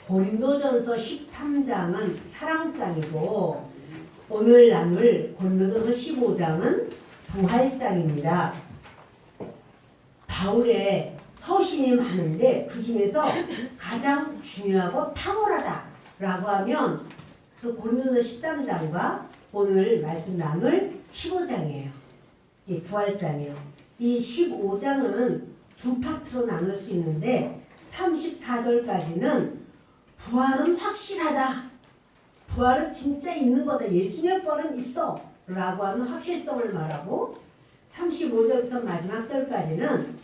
고린도전서 13장은 사랑장이고 오늘 나눌 고린도전서 15장은 부활장입니다. 바울의 서신이 많은데 그 중에서 가장 중요하고 탁월하다라고 하면 그 고린도전서 13장과 오늘 말씀 나눌 15장이에요. 이 부활장이에요. 이 15장은 두 파트로 나눌 수 있는데 34절까지는 부활은 확실하다. 부활은 진짜 있는 거다. 예수님의 부활은 있어. 라고 하는 확실성을 말하고 35절부터 마지막 절까지는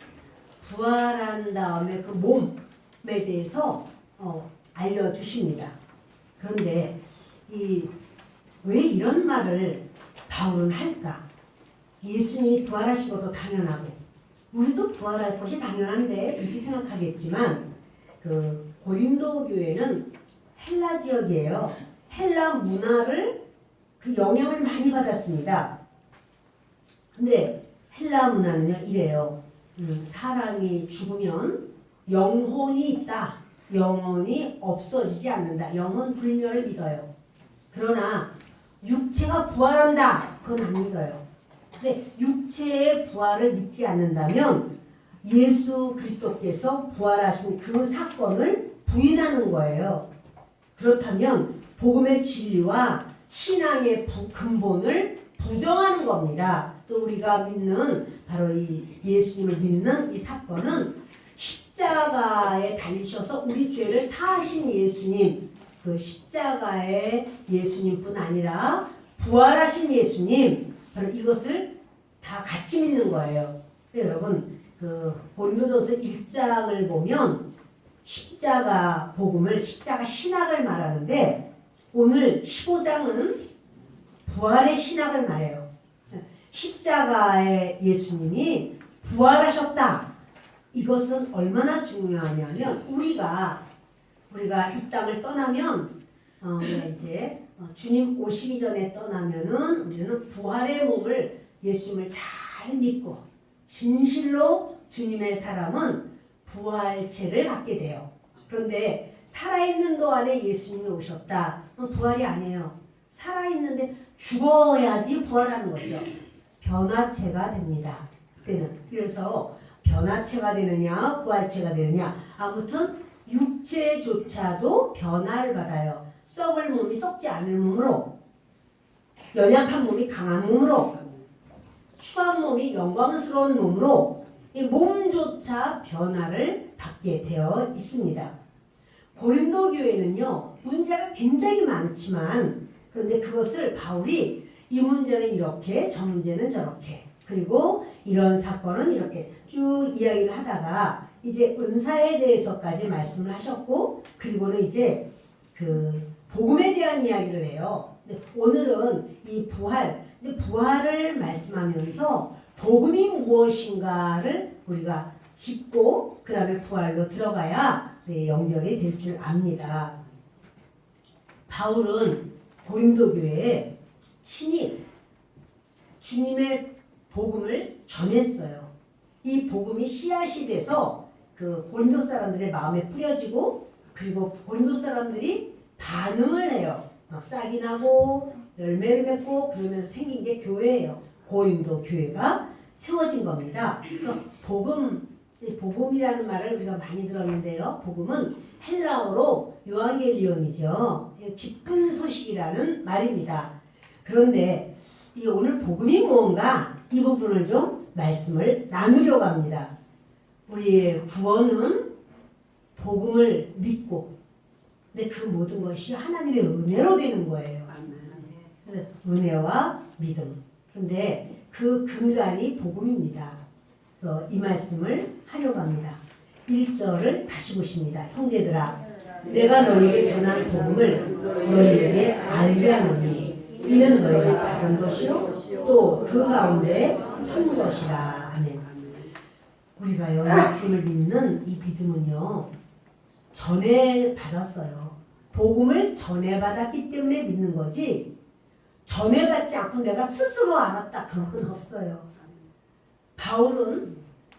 부활한 다음에 그 몸에 대해서 알려주십니다. 그런데 왜 이런 말을 바울은 할까? 예수님이 부활하신 것도 당연하고 우리도 부활할 것이 당연한데 이렇게 생각하겠지만 그 고린도 교회는 헬라 지역이에요. 헬라 문화를 그 영향을 많이 받았습니다. 근데 헬라 문화는요 이래요. 사람이 죽으면 영혼이 있다. 영혼이 없어지지 않는다. 영혼 불멸을 믿어요. 그러나 육체가 부활한다. 그건 안 믿어요. 근데 육체의 부활을 믿지 않는다면 예수 그리스도께서 부활하신 그 사건을 부인하는 거예요. 그렇다면 복음의 진리와 신앙의 근본을 부정하는 겁니다. 또 우리가 믿는 바로 이 예수님을 믿는 이 사건은 십자가에 달리셔서 우리 죄를 사하신 예수님, 그 십자가의 예수님뿐 아니라 부활하신 예수님, 바로 이것을 다 같이 믿는 거예요. 여러분 그 고린도전서 1장을 보면 십자가 복음을 십자가 신학을 말하는데 오늘 15장은 부활의 신학을 말해요. 십자가의 예수님이 부활하셨다. 이것은 얼마나 중요하냐면 우리가 이 땅을 떠나면 이제 주님 오시기 전에 떠나면은 우리는 부활의 몸을 예수님을 잘 믿고 진실로 주님의 사람은 부활체를 갖게 돼요. 그런데 살아있는 동안에 예수님이 오셨다. 그럼 부활이 아니에요. 살아있는데 죽어야지 부활하는 거죠. 변화체가 됩니다. 그때는. 그래서 변화체가 되느냐 부활체가 되느냐 아무튼 육체조차도 변화를 받아요. 썩을 몸이 썩지 않을 몸으로 연약한 몸이 강한 몸으로 추한 몸이 영광스러운 몸으로 이 몸조차 변화를 받게 되어 있습니다. 고린도 교회는요 문제가 굉장히 많지만 그런데 그것을 바울이 이 문제는 이렇게 저 문제는 저렇게 그리고 이런 사건은 이렇게 쭉 이야기를 하다가 이제 은사에 대해서까지 말씀을 하셨고 그리고는 이제 그 복음에 대한 이야기를 해요. 근데 오늘은 이 근데 부활을 말씀하면서 복음이 무엇인가를 우리가 짚고 그 다음에 부활로 들어가야 연결이 될 줄 압니다. 바울은 고린도 교회에 친히 주님의 복음을 전했어요. 이 복음이 씨앗이 돼서 그 고린도 사람들의 마음에 뿌려지고 그리고 고린도 사람들이 반응을 해요. 막 싹이 나고 열매를 맺고 그러면서 생긴 게 교회예요. 고린도 교회가 세워진 겁니다. 그래서 복음이라는 말을 우리가 많이 들었는데요. 복음은 헬라어로 요한겔리온이죠. 기쁜 소식이라는 말입니다. 그런데 이 오늘 복음이 뭔가 이 부분을 좀 말씀을 나누려고 합니다. 우리의 구원은 복음을 믿고 근데 그 모든 것이 하나님의 은혜로 되는 거예요. 그래서 은혜와 믿음. 그런데 그 근간이 복음입니다. 그래서 이 말씀을 하려고 합니다. 1절을 다시 보십니다. 형제들아 내가 너희에게 전한 복음을 너희에게 알게 하노니 이는 너희가 받은 것이요 또 그 가운데 선 것이라. 아멘. 우리가요 예수님을 믿는 이 믿음은요 전에 받았어요. 복음을 전에 받았기 때문에 믿는 거지 전에 받지 않고 내가 스스로 알았다 그런 건 없어요. 바울은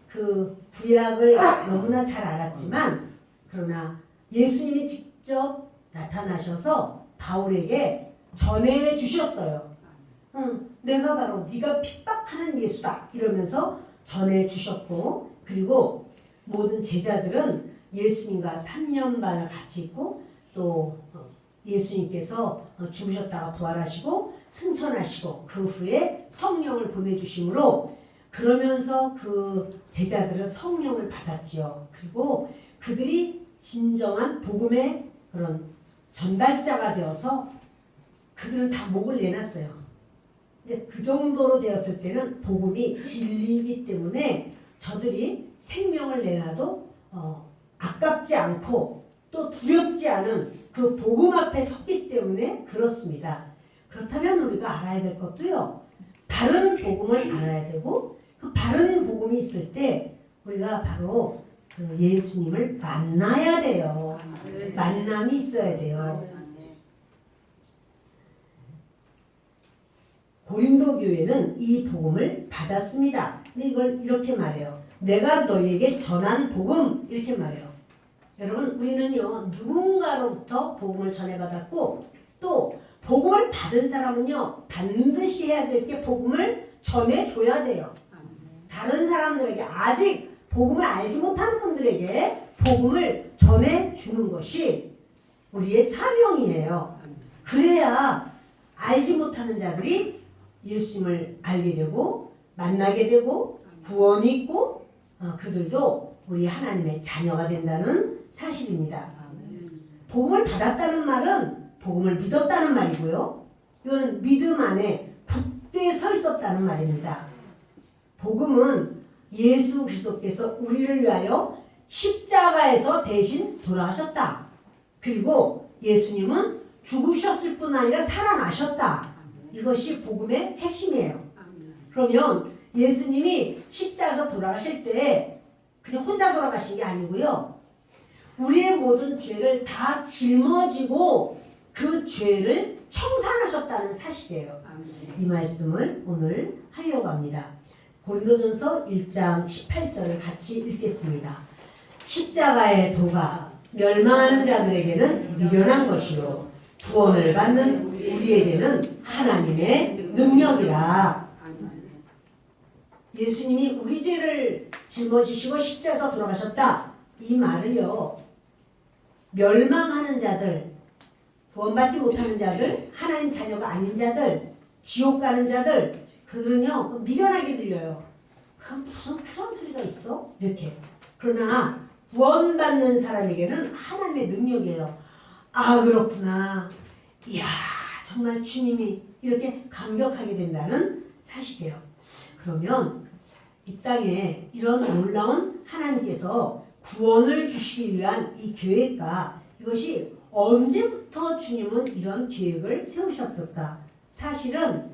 그 구약을 너무나 잘 알았지만 그러나 예수님이 직접 나타나셔서 바울에게 전해 주셨어요. 내가 바로 네가 핍박하는 예수다 이러면서 전해 주셨고, 그리고 모든 제자들은 예수님과 3년 반을 같이 있고, 또 예수님께서 죽으셨다가 부활하시고 승천하시고 그 후에 성령을 보내주심으로, 그러면서 그 제자들은 성령을 받았지요. 그리고 그들이 진정한 복음의 그런 전달자가 되어서 그들은 다 목을 내놨어요. 근데 그 정도로 되었을 때는 복음이 진리이기 때문에 저들이 생명을 내놔도 아깝지 않고 또 두렵지 않은 그 복음 앞에 섰기 때문에 그렇습니다. 그렇다면 우리가 알아야 될 것도요, 바른 복음을 알아야 되고, 그 바른 복음이 있을 때 우리가 바로 그 예수님을 만나야 돼요. 만남이 있어야 돼요. 고린도 교회는 이 복음을 받았습니다. 근데 이걸 이렇게 말해요. 내가 너희에게 전한 복음, 이렇게 말해요. 여러분, 우리는요 누군가로부터 복음을 전해받았고, 또 복음을 받은 사람은요 반드시 해야 될 게 복음을 전해줘야 돼요. 다른 사람들에게, 아직 복음을 알지 못하는 분들에게 복음을 전해주는 것이 우리의 사명이에요. 그래야 알지 못하는 자들이 예수님을 알게 되고 만나게 되고 구원이 있고 그들도 우리 하나님의 자녀가 된다는 사실입니다. 복음을 받았다는 말은 복음을 믿었다는 말이고요. 이거는 믿음 안에 굳게 서 있었다는 말입니다. 복음은 예수 그리스도께서 우리를 위하여 십자가에서 대신 돌아가셨다. 그리고 예수님은 죽으셨을 뿐 아니라 살아나셨다. 이것이 복음의 핵심이에요. 그러면 예수님이 십자가에서 돌아가실 때 그냥 혼자 돌아가신 게 아니고요, 우리의 모든 죄를 다 짊어지고 그 죄를 청산하셨다는 사실이에요. 이 말씀을 오늘 하려고 합니다. 고린도전서 1장 18절을 같이 읽겠습니다. 십자가의 도가 멸망하는 자들에게는 미련한 것이요 구원을 받는 우리에게는 하나님의 능력이라. 예수님이 우리 죄를 짊어지시고 십자가에서 돌아가셨다. 이 말을요, 멸망하는 자들, 구원받지 못하는 자들, 하나님 자녀가 아닌 자들, 지옥 가는 자들, 그들은요 미련하게 들려요. 무슨 그런 소리가 있어? 이렇게. 그러나 구원받는 사람에게는 하나님의 능력이에요. 아, 그렇구나. 이야, 정말 주님이 이렇게 감격하게 된다는 사실이에요. 그러면 이 땅에 이런 놀라운 하나님께서 구원을 주시기 위한 이 계획과, 이것이 언제부터 주님은 이런 계획을 세우셨을까? 사실은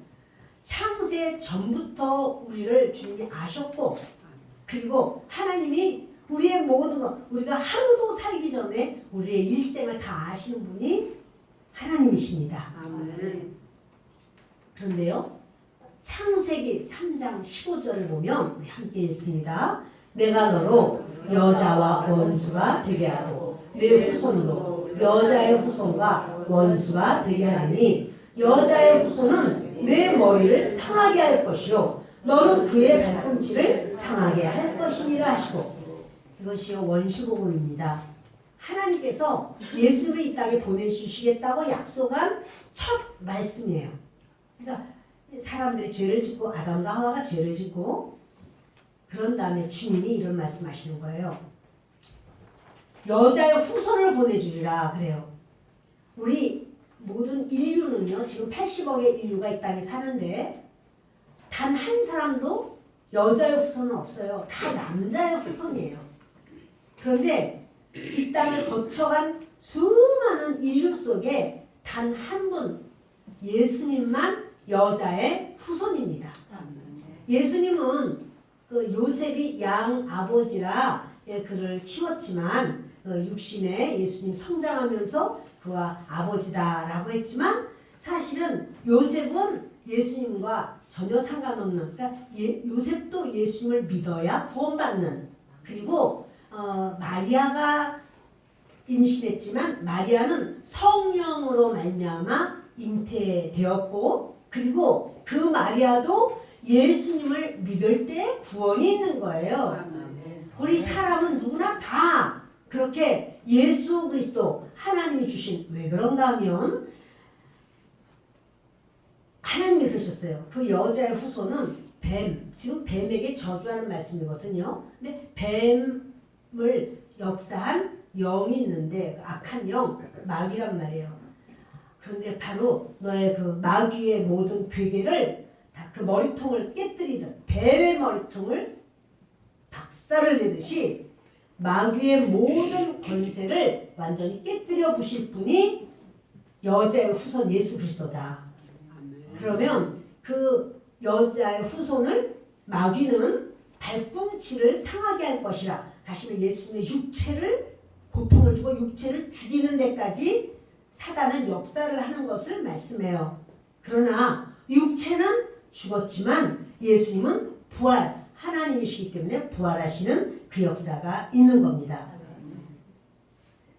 창세 전부터 우리를 주님이 아셨고, 그리고 하나님이 우리의 모든 것, 우리가 하루도 살기 전에 우리의 일생을 다 아시는 분이 하나님이십니다. 아멘. 그런데요, 창세기 3장 15절을 보면 우리 함께 읽습니다. 내가 너로 여자와 원수가 되게 하고 내 후손도 여자의 후손과 원수가 되게 하리니 여자의 후손은 내 머리를 상하게 할 것이요 너는 그의 발꿈치를 상하게 할 것이니라 하시고. 이것이요 원시복음입니다. 하나님께서 예수님을 이 땅에 보내주시겠다고 약속한 첫 말씀이에요. 그러니까 사람들이 죄를 짓고, 아담과 하와가 죄를 짓고, 그런 다음에 주님이 이런 말씀하시는 거예요. 여자의 후손을 보내주리라 그래요. 우리 모든 인류는요, 지금 80억의 인류가 이 땅에 사는데 단 한 사람도 여자의 후손은 없어요. 다 남자의 후손이에요. 그런데 이 땅을 거쳐간 수많은 인류 속에 단 한 분, 예수님만 여자의 후손입니다. 예수님은 그 요셉이 양 아버지라 그를 키웠지만 육신에 예수님 성장하면서 그와 아버지다라고 했지만, 사실은 요셉은 예수님과 전혀 상관없는, 그러니까 요셉도 예수님을 믿어야 구원받는, 그리고 마리아가 임신했지만 마리아는 성령으로 말미암아 잉태되었고, 그리고 그 마리아도 예수님을 믿을 때 구원이 있는 거예요. 우리 사람은 누구나 다 그렇게 예수 그리스도 하나님이 주신, 왜 그런가 하면 하나님이 그러셨어요. 그 여자의 후손은 뱀, 지금 뱀에게 저주하는 말씀이거든요. 근데 뱀을 역사한 영이 있는데, 악한 영, 마귀란 말이에요. 그런데 바로 너의 그 마귀의 모든 괴계를 다 그 머리통을 깨뜨리듯, 뱀의 머리통을 박살을 내듯이 마귀의 모든 권세를 완전히 깨뜨려 부실 분이 여자의 후손 예수 그리스도다. 그러면 그 여자의 후손을 마귀는 발꿈치를 상하게 할 것이라. 다시 말해 예수님의 육체를 고통을 주고 육체를 죽이는 데까지 사단은 역사를 하는 것을 말씀해요. 그러나 육체는 죽었지만 예수님은 부활, 하나님이시기 때문에 부활하시는 그 역사가 있는 겁니다.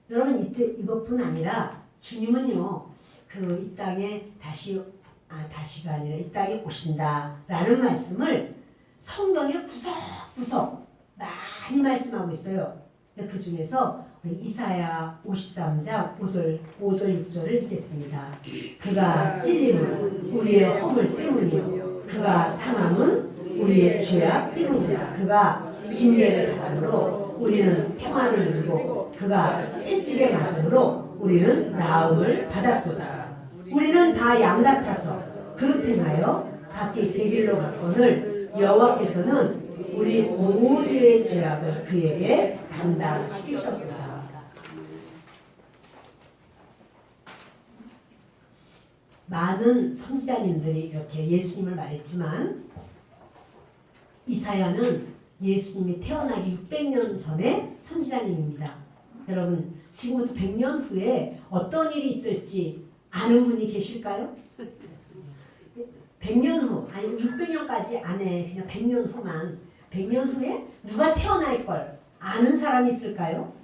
여러분, 이때 이것뿐 아니라 주님은요, 그 이 땅에 다시가 아니라 이 땅에 오신다라는 말씀을 성경에 구석구석 많이 말씀하고 있어요. 그 중에서 우리 이사야 53장 5절 6절을 읽겠습니다. 그가 찔림은 우리의 허물 때문이요 그가 상함은 우리의 죄악 때문이라. 그가 징계를 받음으로 우리는 평안을 누리고 그가 채찍에 맞음으로 우리는 나음을 받았도다. 우리는 다 양 같아서 그릇 행하여 각기 제 길로 갔거늘 여호와께서는 우리 모두의 죄악을 그에게 담당시키셨도다. 많은 선지자님들이 이렇게 예수님을 말했지만 이사야는 예수님이 태어나기 600년 전에 선지자님입니다. 여러분, 지금부터 100년 후에 어떤 일이 있을지 아는 분이 계실까요? 100년 후, 아니 600년까지 안 해. 그냥 100년 후만. 100년 후에 누가 태어날 걸 아는 사람이 있을까요?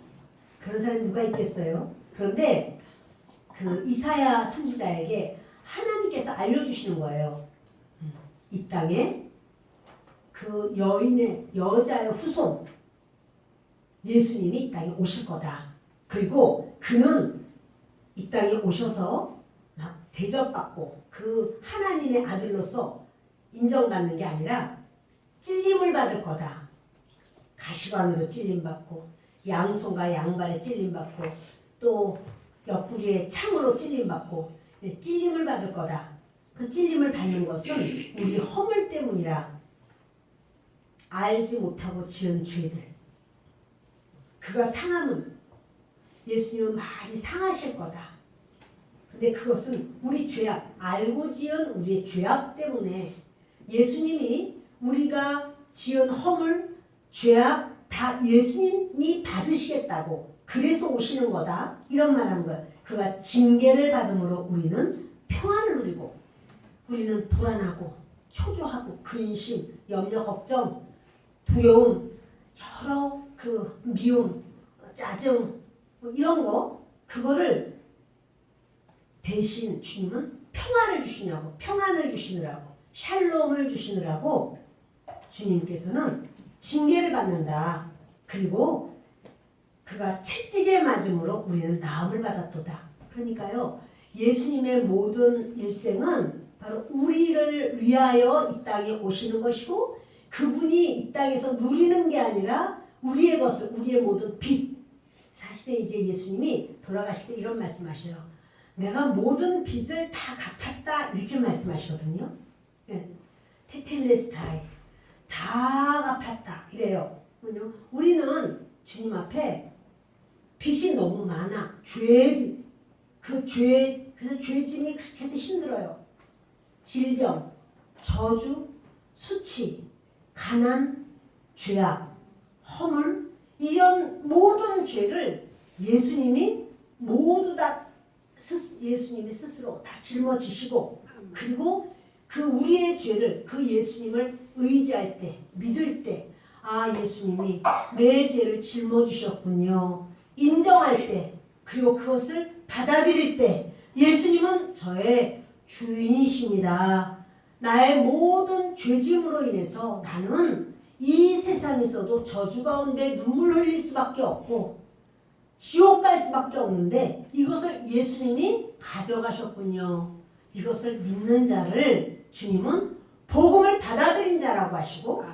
그런 사람이 누가 있겠어요? 그런데 그 이사야 선지자에게 하나님께서 알려주시는 거예요. 이 땅에 그 여자의 후손 예수님이 이 땅에 오실 거다. 그리고 그는 이 땅에 오셔서 막 대접받고 그 하나님의 아들로서 인정받는 게 아니라 찔림을 받을 거다. 가시관으로 찔림받고 양손과 양발에 찔림받고 또 옆구리에 창으로 찔림받고 찔림을 받을 거다. 그 찔림을 받는 것은 우리 허물 때문이라. 알지 못하고 지은 죄들. 그가 상함은 예수님은 많이 상하실 거다. 근데 그것은 우리 죄악, 알고 지은 우리의 죄악 때문에 예수님이 우리가 지은 허물, 죄악 다 예수님이 받으시겠다고 그래서 오시는 거다. 이런 말하는 거예요. 그가 징계를 받음으로 우리는 평안을 누리고 우리는 불안하고 초조하고 근심, 염려, 걱정, 두려움, 여러 그 미움, 짜증 뭐 이런 거 그거를 대신 주님은 평안을 주시냐고, 평안을 주시느라고, 샬롬을 주시느라고 주님께서는 징계를 받는다. 그리고 그가 채찍에 맞음으로 우리는 나음을 받았도다. 그러니까요, 예수님의 모든 일생은 바로 우리를 위하여 이 땅에 오시는 것이고 그분이 이 땅에서 누리는 게 아니라 우리의 것을, 우리의 모든 빚. 사실은 이제 예수님이 돌아가실 때 이런 말씀하셔요. 내가 모든 빚을 다 갚았다 이렇게 말씀하시거든요. 테텔레스타이 다 갚았다 이래요. 우리는 주님 앞에 빚이 너무 많아. 그래서 죄짐이 그렇게 힘들어요. 질병, 저주, 수치, 가난, 죄악, 허물 이런 모든 죄를 예수님이 모두 다 예수님이 스스로 다 짊어지시고 그리고 그 우리의 죄를 그 예수님을 의지할 때 믿을 때 아 예수님이 내 죄를 짊어지셨군요. 인정할 때 그리고 그것을 받아들일 때 예수님은 저의 주인이십니다. 나의 모든 죄짐으로 인해서 나는 이 세상에서도 저주 가운데 눈물 흘릴 수밖에 없고 지옥 갈 수밖에 없는데 이것을 예수님이 가져가셨군요. 이것을 믿는 자를 주님은 복음을 받아들인 자라고 하시고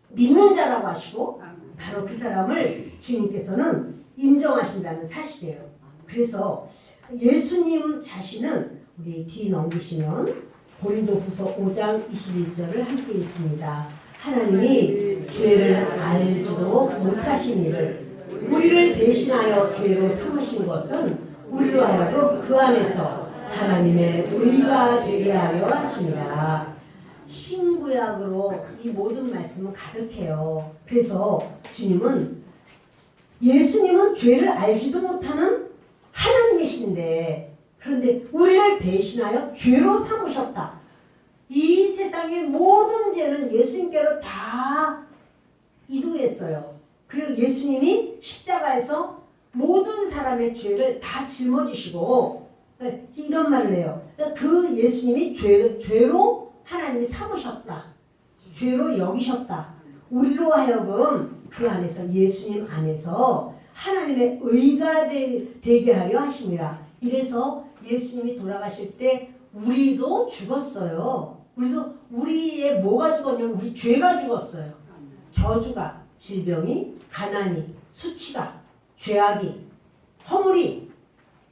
믿는 자라고 하시고 바로 그 사람을 주님께서는 인정하신다는 사실이에요. 그래서 예수님 자신은 우리 뒤 넘기시면 고린도후서 5장 21절을 함께 읽습니다. 하나님이 죄를 알지도 못하신 이를 우리를 대신하여 죄로 삼으신 것은 우리로 하여금 그 안에서 하나님의 의가 되게 하려 하시니라. 신구약으로 이 모든 말씀은 가득해요. 그래서 예수님은 죄를 알지도 못하는 하나님이신데 그런데 우리를 대신하여 죄로 삼으셨다. 이 세상의 모든 죄는 예수님께로 다 이도했어요. 그리고 예수님이 십자가에서 모든 사람의 죄를 다 짊어지시고 이런 말을 해요. 그 예수님이 죄로 하나님이 삼으셨다. 죄로 여기셨다. 우리로 하여금 그 안에서 예수님 안에서 하나님의 의가 되게 하려 하심이라. 이래서 예수님이 돌아가실 때 우리도 죽었어요. 우리의 뭐가 죽었냐면 우리 죄가 죽었어요. 저주가, 질병이, 가난이, 수치가, 죄악이, 허물이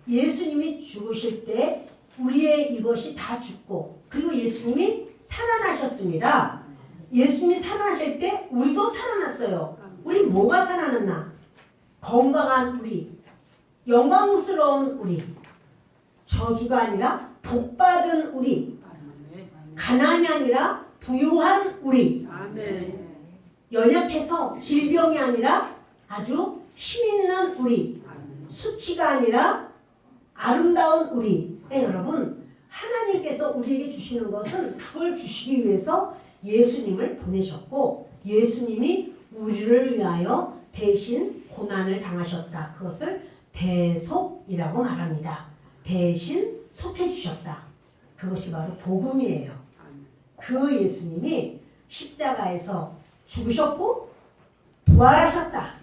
예수님이 죽으실 때 우리의 이것이 다 죽고 그리고 예수님이 살아나셨습니다. 예수님이 살아나실 때 우리도 살아났어요. 우리 뭐가 살아났나? 건강한 우리, 영광스러운 우리, 저주가 아니라 복받은 우리, 가난이 아니라 부유한 우리, 연약해서 질병이 아니라 아주 힘있는 우리, 수치가 아니라 아름다운 우리. 여러분, 하나님께서 우리에게 주시는 것은 그걸 주시기 위해서 예수님을 보내셨고 예수님이 우리를 위하여 대신 고난을 당하셨다. 그것을 대속이라고 말합니다. 대신 속해 주셨다. 그것이 바로 복음이에요. 그 예수님이 십자가에서 죽으셨고 부활하셨다.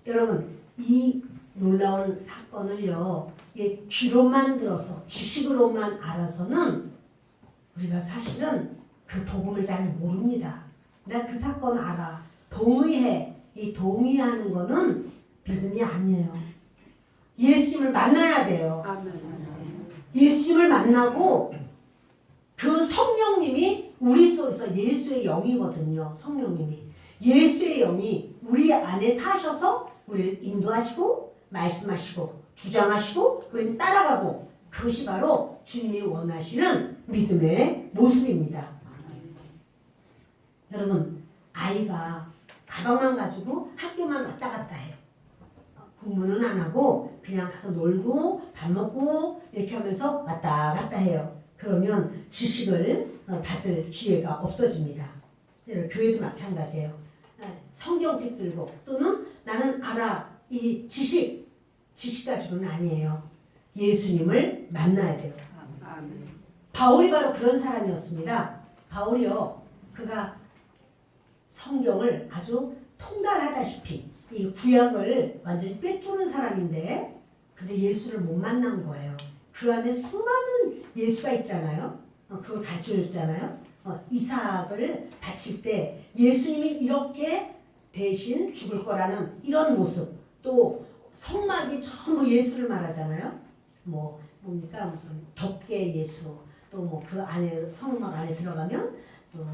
여러분, 이 놀라운 사건을요, 귀로만 들어서 지식으로만 알아서는 우리가 사실은 그 복음을 잘 모릅니다. 나 그 사건 알아. 동의해. 이 동의하는 거는 믿음이 아니에요. 예수님을 만나야 돼요. 예수님을 만나고 그 성령님이 우리 속에서 예수의 영이거든요. 성령님이. 예수의 영이 우리 안에 사셔서 우리를 인도하시고 말씀하시고 주장하시고 우리는 따라가고 그것이 바로 주님이 원하시는 믿음의 모습입니다. 여러분, 아이가 가방만 가지고 학교만 왔다 갔다 해요. 공부는 안 하고 그냥 가서 놀고 밥 먹고 이렇게 하면서 왔다 갔다 해요. 그러면 지식을 받을 기회가 없어집니다. 교회도 마찬가지예요. 성경책 들고 또는 나는 알아. 이 지식 가지고는 아니에요. 예수님을 만나야 돼요. 바울이 바로 그런 사람이었습니다. 바울이요. 그가 성경을 아주 통달하다시피 이 구약을 완전히 꿰뚫은 사람인데 근데 예수를 못 만난 거예요. 그 안에 수많은 예수가 있잖아요. 그걸 가르쳐줬잖아요. 이삭을 바칠 때 예수님이 이렇게 대신 죽을 거라는 이런 모습 또 성막이 전부 예수를 말하잖아요. 뭡니까 무슨 덮개 예수 또 그 안에 성막 안에 들어가면 또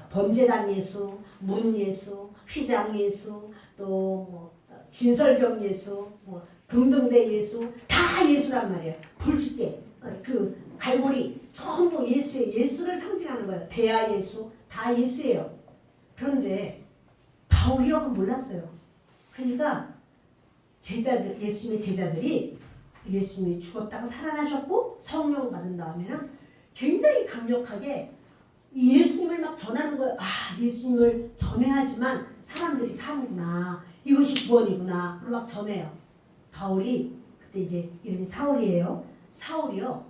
번제단 예수, 문 예수, 휘장 예수, 또 진설병 예수, 금등대 예수 다 예수란 말이에요. 불집게, 그 갈고리 전부 예수를 상징하는 거예요. 대하 예수 다 예수예요. 그런데 바울이라고 몰랐어요. 그러니까 예수님의 제자들이 예수님이 죽었다가 살아나셨고 성령 받은 다음에는 굉장히 강력하게 예수님을 막 전하는 거예요. 예수님을 전해야지만 사람들이 사는구나. 이것이 구원이구나. 그리고 막 전해요. 바울이 그때 이제 이름이 사울이에요. 사울이요.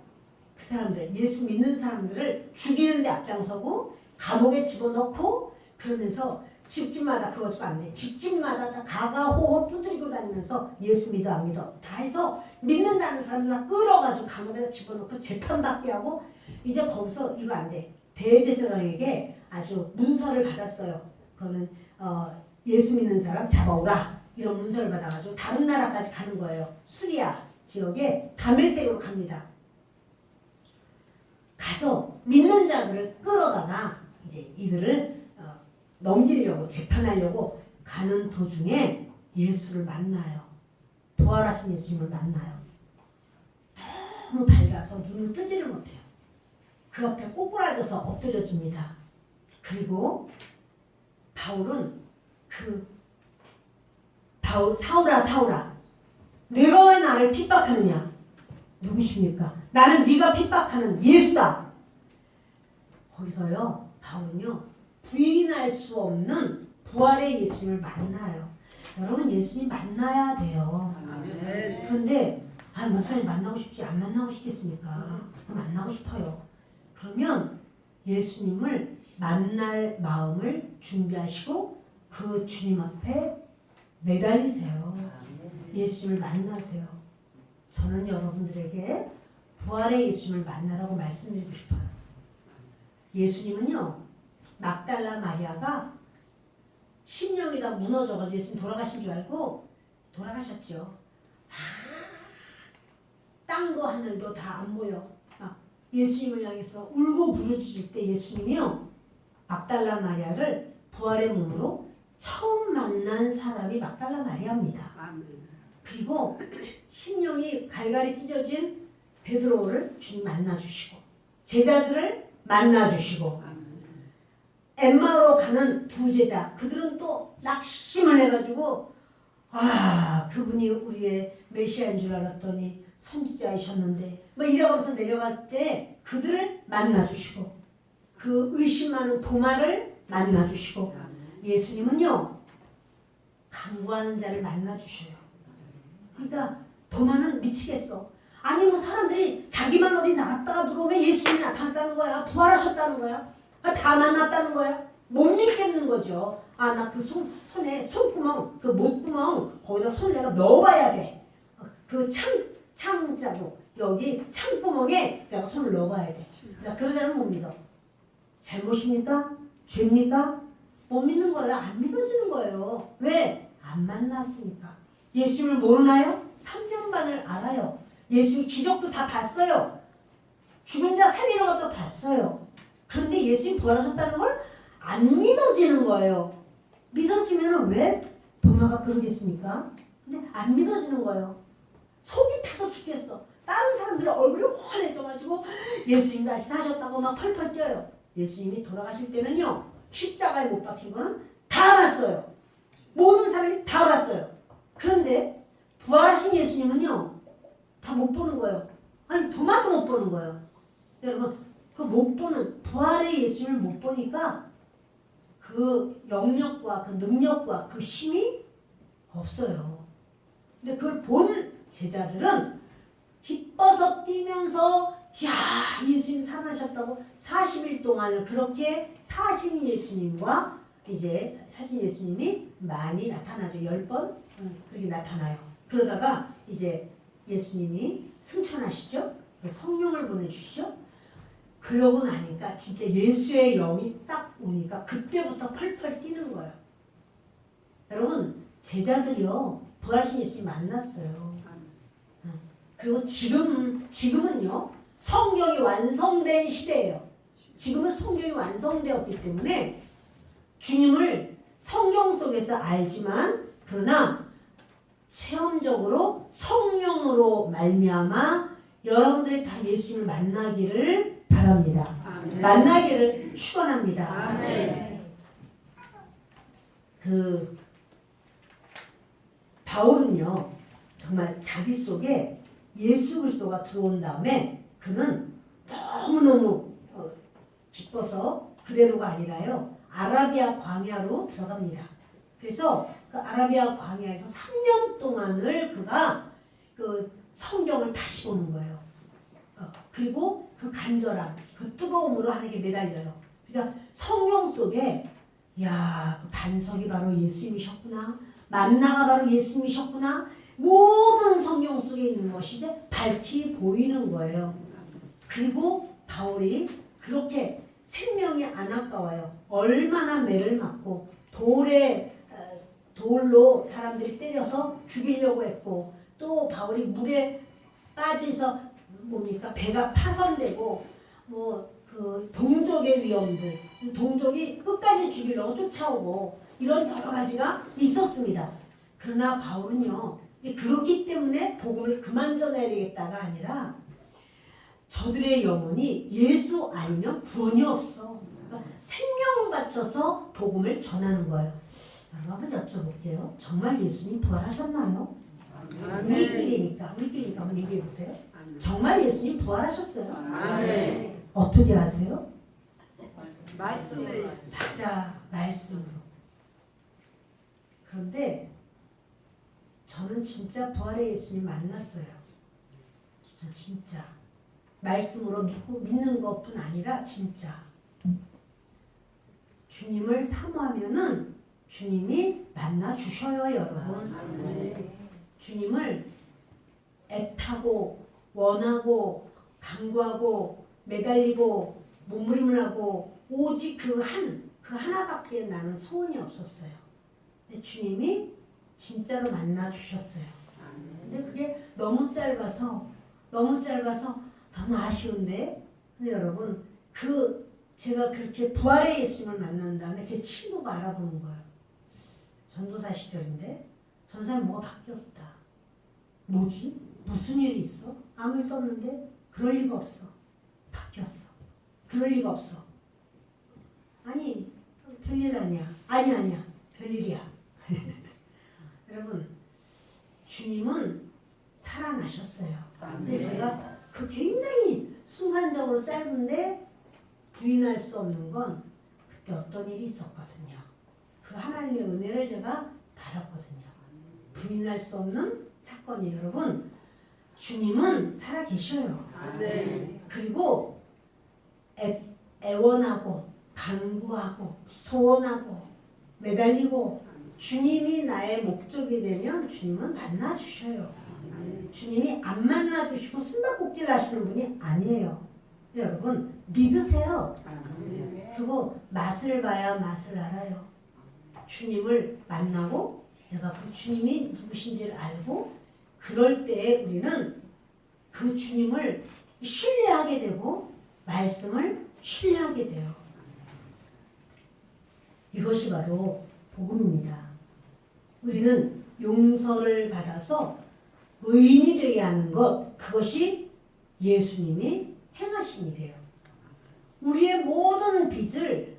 그 사람들 예수 믿는 사람들을 죽이는 데 앞장서고 감옥에 집어넣고 그러면서 집집마다 그거 가지고 안 돼. 집집마다 다 가가호호 두드리고 다니면서 예수 믿어 안 믿어 다 해서 믿는다는 사람들 다 끌어가지고 감옥에다 집어넣고 재판받게 하고 이제 거기서 이거 안 돼. 대제사장에게 아주 문서를 받았어요. 그러면 예수 믿는 사람 잡아오라 이런 문서를 받아가지고 다른 나라까지 가는 거예요. 수리아 지역에 다메섹으로 갑니다. 가서 믿는 자들을 끌어다가 이제 이들을 넘기려고 재판하려고 가는 도중에 예수를 만나요. 부활하신 예수님을 만나요. 너무 밝아서 눈을 뜨지를 못해요. 그 앞에 꼬꾸라져서 엎드려집니다. 그리고 바울은 사울아 내가 왜 나를 핍박하느냐? 누구십니까? 나는 네가 핍박하는 예수다. 거기서요 바울은요 부인할 수 없는 부활의 예수님을 만나요. 여러분 예수님 만나야 돼요. 아멘. 그런데 목사님 만나고 싶지 안 만나고 싶겠습니까? 만나고 싶어요. 그러면 예수님을 만날 마음을 준비하시고 그 주님 앞에 매달리세요. 예수님을 만나세요. 저는 여러분들에게 부활의 예수님을 만나라고 말씀드리고 싶어요. 예수님은요 막달라 마리아가 심령이 다 무너져가지고 예수님 돌아가신 줄 알고 돌아가셨죠. 땅도 하늘도 다 안 보여. 예수님을 향해서 울고 부르짖을 때 예수님이요 막달라 마리아를 부활의 몸으로 처음 만난 사람이 막달라 마리아입니다. 그리고 심령이 갈갈이 찢어진 베드로를 주님 만나주시고 제자들을 만나주시고 엠마오로 가는 두 제자 그들은 또 낙심을 해가지고 그분이 우리의 메시아인 줄 알았더니 선지자이셨는데 뭐 이러면서 내려갈 때 그들을 만나주시고 그 의심 많은 도마를 만나주시고 예수님은요 강구하는 자를 만나주셔요. 그러니까 도마는 미치겠어. 아니 뭐 사람들이 자기만 어디 나갔다가 들어오면 예수님이 나타났다는 거야. 부활하셨다는 거야. 다 만났다는 거야. 못 믿겠는 거죠. 나 그 손에 손구멍 그 못구멍 거기다 손을 내가 넣어봐야 돼. 그 창자도 여기 창구멍에 내가 손을 넣어봐야 돼. 나 그러자면 못 믿어. 잘못입니까? 죄입니까? 못 믿는 거예요. 안 믿어지는 거예요. 왜? 안 만났으니까. 예수님을 모르나요? 3년 반을 알아요. 예수님 기적도 다 봤어요. 죽은 자 살리는 것도 봤어요. 그런데 예수님 부활하셨다는 걸 안 믿어지는 거예요. 믿어지면 왜 도마가 그러겠습니까? 근데 안 믿어지는 거예요. 속이 타서 죽겠어. 다른 사람들의 얼굴이 환해져가지고 예수님 다시 사셨다고 막 펄펄 뛰어요. 예수님이 돌아가실 때는요 십자가에 못 박힌 거는 다 봤어요. 모든 사람이 다 봤어요. 그런데 부활하신 예수님은요 다 못 보는 거예요. 아니 도마도 못 보는 거예요. 여러분 그 못 보는 부활의 예수님을 못 보니까 그 영역과 그 능력과 그 힘이 없어요. 근데 그걸 본 제자들은 기뻐서 뛰면서 야 예수님 살아나셨다고 40일 동안을 그렇게 사신 예수님과 이제 사신 예수님이 많이 나타나죠. 10번 그렇게 나타나요. 그러다가 이제 예수님이 승천하시죠. 성령을 보내주시죠. 그러고 나니까 진짜 예수의 영이 딱 오니까 그때부터 펄펄 뛰는 거예요. 여러분 제자들이요 부활하신 예수님 만났어요. 그리고 지금은요 성경이 완성된 시대예요. 지금은 성경이 완성되었기 때문에 주님을 성경 속에서 알지만 그러나 체험적으로 성령으로 말미암아 여러분들이 다 예수님을 만나기를 바랍니다. 아멘. 만나기를 축원합니다. 아멘. 그 바울은요 정말 자기 속에 예수 그리스도가 들어온 다음에 그는 너무너무 기뻐서 그대로가 아니라요 아라비아 광야로 들어갑니다. 그래서 그 아라비아 광야에서 3년 동안을 그가 그 성경을 다시 보는 거예요. 그리고 그 간절함, 그 뜨거움으로 하나님께 매달려요. 그러니까 성경 속에 야, 그 반석이 바로 예수님이셨구나. 만나가 바로 예수님이셨구나. 모든 성경 속에 있는 것이 이제 밝히 보이는 거예요. 그리고 바울이 그렇게 생명이 안 아까워요. 얼마나 매를 맞고 돌로 사람들이 때려서 죽이려고 했고 또 바울이 물에 빠져서 뭡니까 배가 파손되고 뭐 그 동족의 위험들, 동족이 끝까지 죽이려고 쫓아오고 이런 여러 가지가 있었습니다. 그러나 바울은요, 이제 그렇기 때문에 복음을 그만 전해야 되겠다가 아니라 저들의 영혼이 예수 아니면 구원이 없어. 그러니까 생명 바쳐서 복음을 전하는 거예요. 여러분 한번 여쭤볼게요. 정말 예수님 부활하셨나요? 우리끼리니까 한번 얘기해 보세요. 정말 예수님 부활하셨어요? 아멘. 어떻게 아세요? 말씀을. 맞아, 말씀으로. 그런데 저는 진짜 부활의 예수님 만났어요. 전 진짜 말씀으로 믿는 것뿐 아니라 진짜 주님을 사모하면은 주님이 만나 주셔요, 여러분. 주님을 애타고 원하고 간구하고 매달리고 몸부림을 하고 오직 그 하나밖에 나는 소원이 없었어요. 근데 주님이 진짜로 만나 주셨어요. 근데 그게 너무 짧아서 너무 아쉬운데. 근데 여러분 제가 그렇게 부활의 예수님을 만난 다음에 제 친구가 알아보는 거예요. 전도사 시절인데 전사님 뭐가 바뀌었다. 뭐지? 무슨 일이 있어? 아무 일도 없는데? 그럴 리가 없어. 바뀌었어. 그럴 리가 없어. 아니 별일 아니야. 아니야. 별일이야. 여러분 주님은 살아나셨어요. 근데 제가 그 굉장히 순간적으로 짧은데 부인할 수 없는 건 그때 어떤 일이 있었거든요. 그 하나님의 은혜를 제가 받았거든요. 부인할 수 없는 사건이에요. 여러분 주님은 살아계셔요. 그리고 애원하고 간구하고 소원하고 매달리고 주님이 나의 목적이 되면 주님은 만나 주셔요. 주님이 안 만나 주시고 숨바꼭질 하시는 분이 아니에요. 여러분 믿으세요. 그리고 맛을 봐야 맛을 알아요. 주님을 만나고 내가 그 주님이 누구신지를 알고 그럴 때에 우리는 그 주님을 신뢰하게 되고 말씀을 신뢰하게 돼요. 이것이 바로 복음입니다. 우리는 용서를 받아서 의인이 되게 하는 것, 그것이 예수님이 행하신 일이에요. 우리의 모든 빚을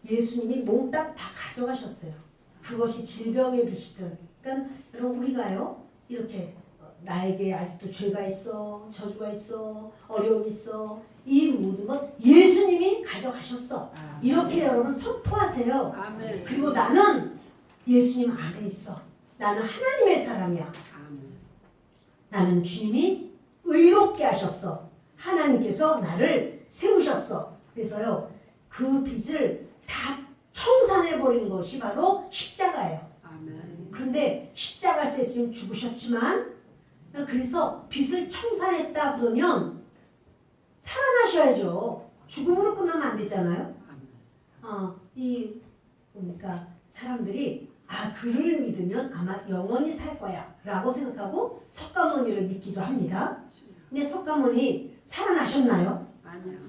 예수님이 몽땅 다 가져가셨어요. 그것이 질병의 빚이든. 그러니까 여러분 우리가요 이렇게 나에게 아직도 죄가 있어, 저주가 있어, 어려움이 있어, 이 모든 것 예수님이 가져가셨어. 이렇게 여러분 선포하세요. 그리고 나는 예수님 안에 있어. 나는 하나님의 사람이야. 나는 주님이 의롭게 하셨어. 하나님께서 나를 세우셨어. 그래서요 그 빚을 다 청산해버린 것이 바로 십자가예요. 그런데 십자가에서 예수님 죽으셨지만 그래서 빚을 청산했다 그러면 살아나셔야죠. 죽음으로 끝나면 안 되잖아요. 그러니까 사람들이 그를 믿으면 아마 영원히 살 거야 라고 생각하고 석가모니를 믿기도 합니다. 근데 석가모니 살아나셨나요? 아니요.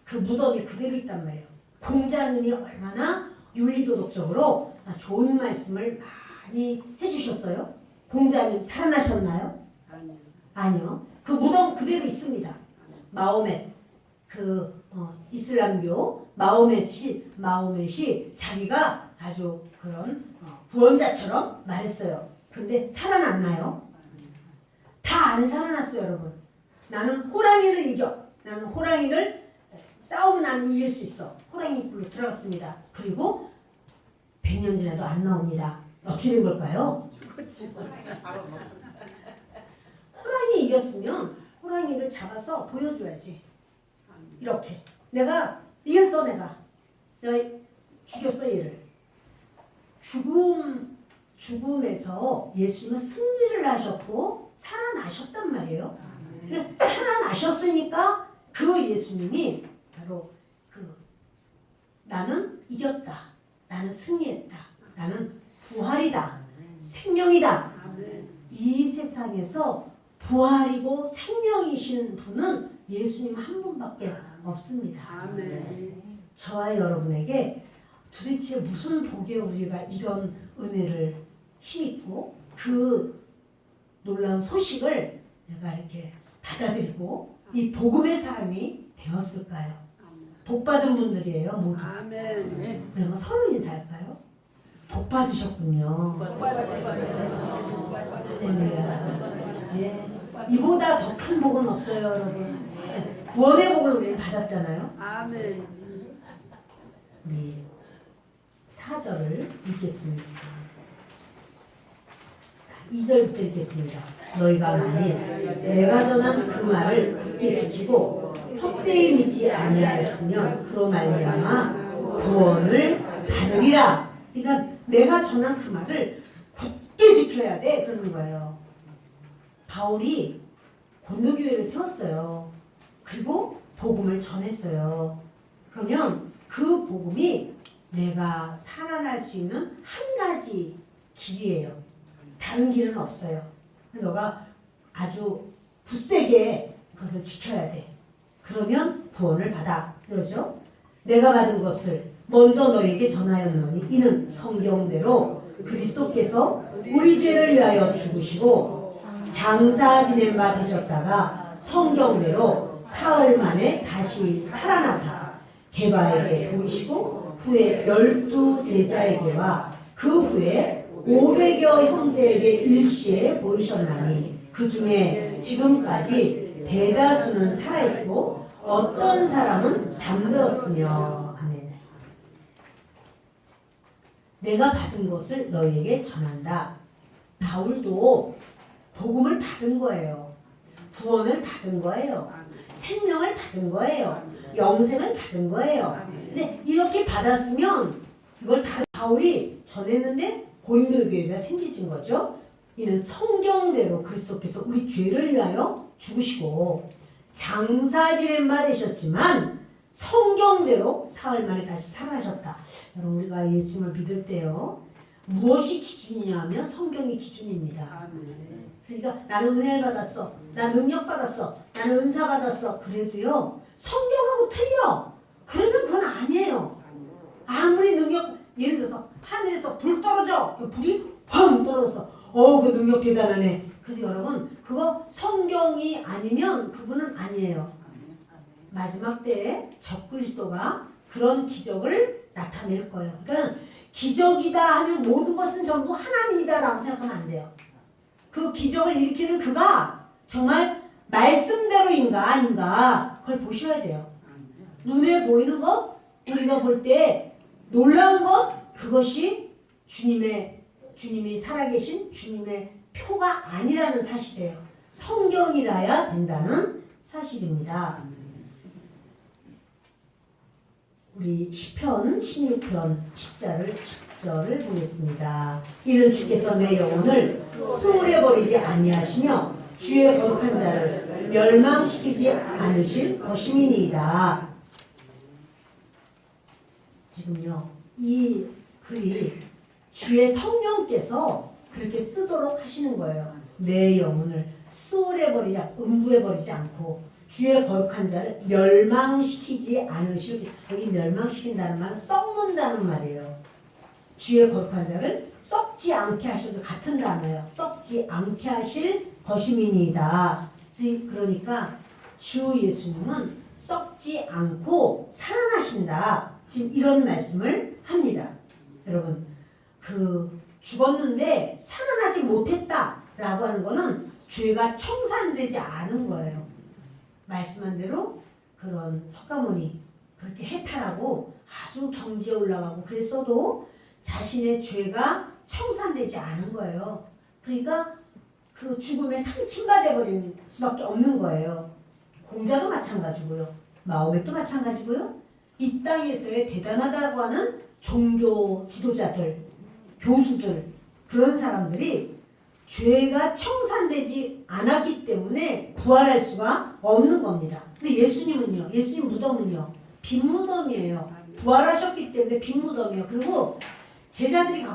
그 무덤이 그대로 있단 말이에요. 공자님이 얼마나 윤리도덕적으로 좋은 말씀을 많이 해주셨어요. 공자님 살아나셨나요? 아니요. 그 무덤 그대로 있습니다. 마호멧 이슬람교 마호멧이 자기가 아주 그런 구원자처럼 말했어요. 그런데 살아났나요? 다 안 살아났어요, 여러분. 나는 호랑이를 이겨. 나는 호랑이를 싸우면 나는 이길 수 있어. 호랑이 굴로 들어갔습니다. 그리고 100년 지나도 안 나옵니다. 어떻게 된 걸까요? 이겼으면 호랑이를 잡아서 보여줘야지. 이렇게. 내가 이겼어, 내가 죽였어, 얘를. 죽음에서 예수님은 승리를 하셨고 살아나셨단 말이에요. 그러니까 살아나셨으니까 그 예수님이 바로 나는 이겼다. 나는 승리했다. 나는 부활이다. 생명이다. 이 세상에서 부활이고 생명이신 분은 예수님 한 분밖에 없습니다. 저와 여러분에게 도대체 무슨 복에 우리가 이런 은혜를 힘입고 그 놀라운 소식을 내가 이렇게 받아들이고 이 복음의 사람이 되었을까요? 복 받은 분들이에요, 모두. 그러면 서로 인사할까요? 복 받으셨군요. 할렐루야. 예. 이보다 더 큰 복은 없어요, 여러분. 예. 구원의 복을 우리는 받았잖아요. 우리 4절을 읽겠습니다. 2절부터 읽겠습니다. 너희가 만일 내가 전한 그 말을 굳게 지키고 헛되이 믿지 아니하였으면 그로 말미암아 구원을 받으리라. 그러니까 내가 전한 그 말을 굳게 지켜야 돼 그러는 거예요. 바울이 고린도교회를 세웠어요. 그리고 복음을 전했어요. 그러면 그 복음이 내가 살아날 수 있는 한 가지 길이에요. 다른 길은 없어요. 너가 아주 굳세게 그것을 지켜야 돼. 그러면 구원을 받아. 그러죠? 내가 받은 것을 먼저 너에게 전하였노니 이는 성경대로 그리스도께서 우리 죄를 위하여 죽으시고 장사 지낸 바 되셨다가 성경대로 사흘 만에 다시 살아나사 게바에게 보이시고 후에 12 제자에게와 그 후에 500여 형제에게 일시에 보이셨나니 그 중에 지금까지 대다수는 살아있고 어떤 사람은 잠들었으며. 아멘. 내가 받은 것을 너희에게 전한다. 바울도 복음을 받은 거예요. 구원을 받은 거예요. 생명을 받은 거예요. 영생을 받은 거예요. 근데 이렇게 받았으면 이걸 다 바울이 전했는데 고린도 교회가 생기진 거죠. 이는 성경대로 그리스도께서 우리 죄를 위하여 죽으시고 장사 지낸 바 되셨지만 성경대로 사흘 만에 다시 살아나셨다. 여러분 우리가 예수님을 믿을 때요. 무엇이 기준이냐 하면 성경이 기준입니다. 그러니까 나는 은혜를 받았어. 나 능력 받았어. 나는 은사 받았어. 그래도요. 성경하고 틀려. 그러면 그건 아니에요. 아무리 능력 예를 들어서 하늘에서 불 떨어져. 그 불이 펑 떨어졌어. 그 능력 대단하네. 그래서 여러분 그거 성경이 아니면 그분은 아니에요. 마지막 때에 적그리스도가 그런 기적을 나타낼 거예요. 그러니까 기적이다 하면 모든 것은 전부 하나님이다 라고 생각하면 안 돼요. 그 기적을 일으키는 그가 정말 말씀대로인가 아닌가 그걸 보셔야 돼요. 눈에 보이는 것, 우리가 볼 때 놀라운 것, 그것이 주님이 살아계신 주님의 표가 아니라는 사실이에요. 성경이라야 된다는 사실입니다. 우리 시편 16편 10절을 보겠습니다. 이는 주께서 내 영혼을 수월해 버리지 아니하시며 주의 거룩한 자를 멸망시키지 않으실 것임이니이다. 지금요 이 글이 주의 성령께서 그렇게 쓰도록 하시는 거예요. 내 영혼을 수월해 버리지 않고 음부해 버리지 않고 주의 거룩한 자를 멸망시키지 않으실. 여기 멸망시킨다는 말은 썩는다는 말이에요. 주의 거룩한 자를 썩지 않게 하실 같은 단어예요. 썩지 않게 하실 것임이니이다. 그러니까 주 예수님은 썩지 않고 살아나신다. 지금 이런 말씀을 합니다. 여러분 죽었는데 살아나지 못했다라고 하는 거는 죄가 청산되지 않은 거예요. 말씀한 대로 그런 석가모니 그렇게 해탈하고 아주 경지에 올라가고 그랬어도 자신의 죄가 청산되지 않은 거예요. 그러니까 그 죽음에 삼킴받아 버릴 수밖에 없는 거예요. 공자도 마찬가지고요. 마호멧도 마찬가지고요. 이 땅에서의 대단하다고 하는 종교 지도자들, 교주들, 그런 사람들이 죄가 청산되지 않았기 때문에 부활할 수가 없는 겁니다. 근데 예수님은요, 예수님 무덤은요, 빈 무덤이에요. 부활하셨기 때문에 빈 무덤이에요. 그리고 제자들이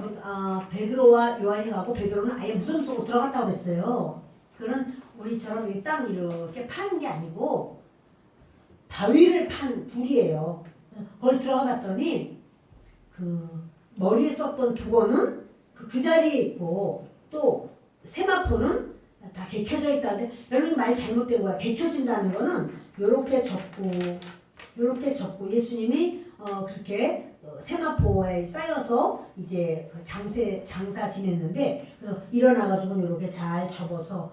베드로와 요한이 가고, 베드로는 아예 무덤 속으로 들어갔다고 했어요. 그는 우리처럼 이 땅 이렇게 파는 게 아니고 바위를 판 불이에요. 거기 들어가 봤더니 그 머리에 썼던 두건은 그 자리에 있고, 또 세마포는 다 개켜져 있다는데, 여러분이 말 잘못된 거야. 개켜진다는 거는 요렇게 접고 예수님이 그렇게 세마포에 쌓여서 이제 그 장사 지냈는데, 그래서 일어나가지고 이렇게 잘 접어서,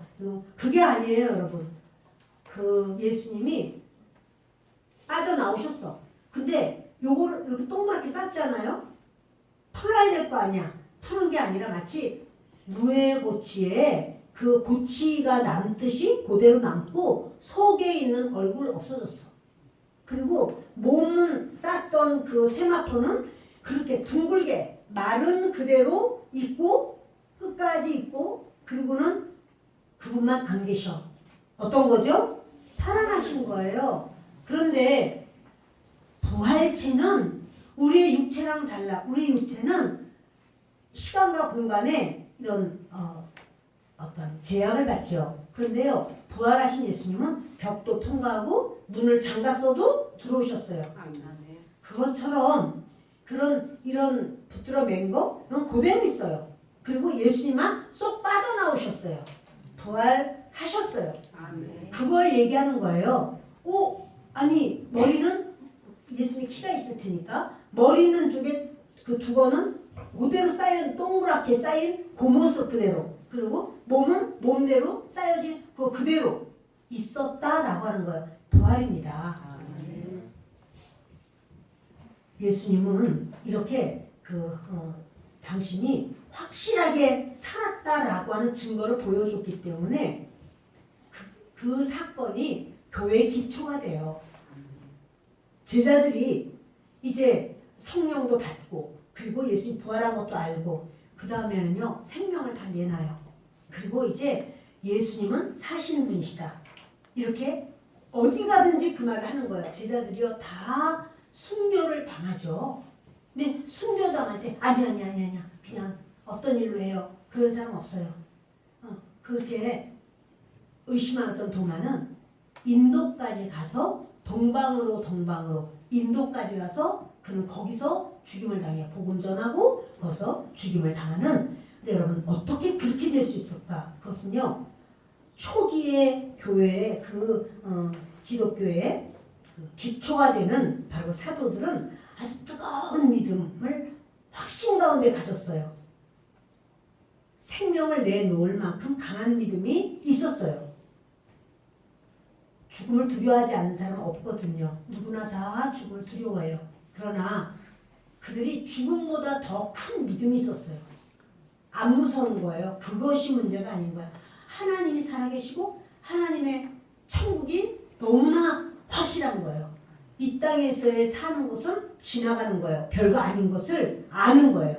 그게 아니에요, 여러분. 그 예수님이 빠져나오셨어. 근데 요거를 이렇게 동그랗게 쌌잖아요. 풀어야 될 거 아니야. 푸는 게 아니라 마치 누에고치에 그 고치가 남듯이 그대로 남고, 속에 있는 얼굴 없어졌어. 그리고 몸은 쌌던 그 세마포는 그렇게 둥글게 마른 그대로 있고, 끝까지 있고, 그리고는 그분만 안 계셔. 어떤 거죠? 살아나신 거예요. 그런데 부활체는 우리의 육체랑 달라. 우리의 육체는 시간과 공간에 이런 어떤 제약을 받죠. 그런데요, 부활하신 예수님은 벽도 통과하고 문을 잠갔어도 들어오셨어요. 그것처럼 이런 붙들어 맨 거, 이건 그대로 있어요. 그리고 예수님만 쏙 빠져나오셨어요. 부활하셨어요. 그걸 얘기하는 거예요. 아니 머리는 예수님 키가 있을 테니까 머리는 쪽에 그 두건은 그대로 쌓인, 동그랗게 쌓인 그 모습 그대로, 그리고 몸은 몸대로 쌓여진 그대로 있었다라고 하는 거예요. 부활입니다. 예수님은 이렇게 당신이 확실하게 살았다라고 하는 증거를 보여줬기 때문에 그 사건이 교회의 기초가 돼요. 제자들이 이제 성령도 받고, 그리고 예수님 부활한 것도 알고, 그 다음에는요, 생명을 다 내놔요. 그리고 이제 예수님은 사시는 분이시다. 이렇게 어디 가든지 그 말을 하는 거예요. 제자들이요, 다 순교를 당하죠. 근데 순교 당할 때 아니야 그냥 어떤 일로 해요. 그런 사람 없어요. 그렇게 의심하던 도마는 인도까지 가서 동방으로 인도까지 가서 그는 거기서 죽임을 당해요. 복음 전하고 거기서 죽임을 당하는. 근데 여러분, 어떻게 그렇게 될 수 있을까? 그것은요, 초기의 교회의 기독교의 기초가 되는 바로 사도들은 아주 뜨거운 믿음을 확신 가운데 가졌어요. 생명을 내놓을 만큼 강한 믿음이 있었어요. 죽음을 두려워하지 않는 사람은 없거든요. 누구나 다 죽음을 두려워해요. 그러나 그들이 죽음보다 더 큰 믿음이 있었어요. 안 무서운 거예요. 그것이 문제가 아닌 거야. 하나님이 살아계시고 하나님의 천국이 너무나 확실한 거예요. 이 땅에서의 사는 것은 지나가는 거예요. 별거 아닌 것을 아는 거예요.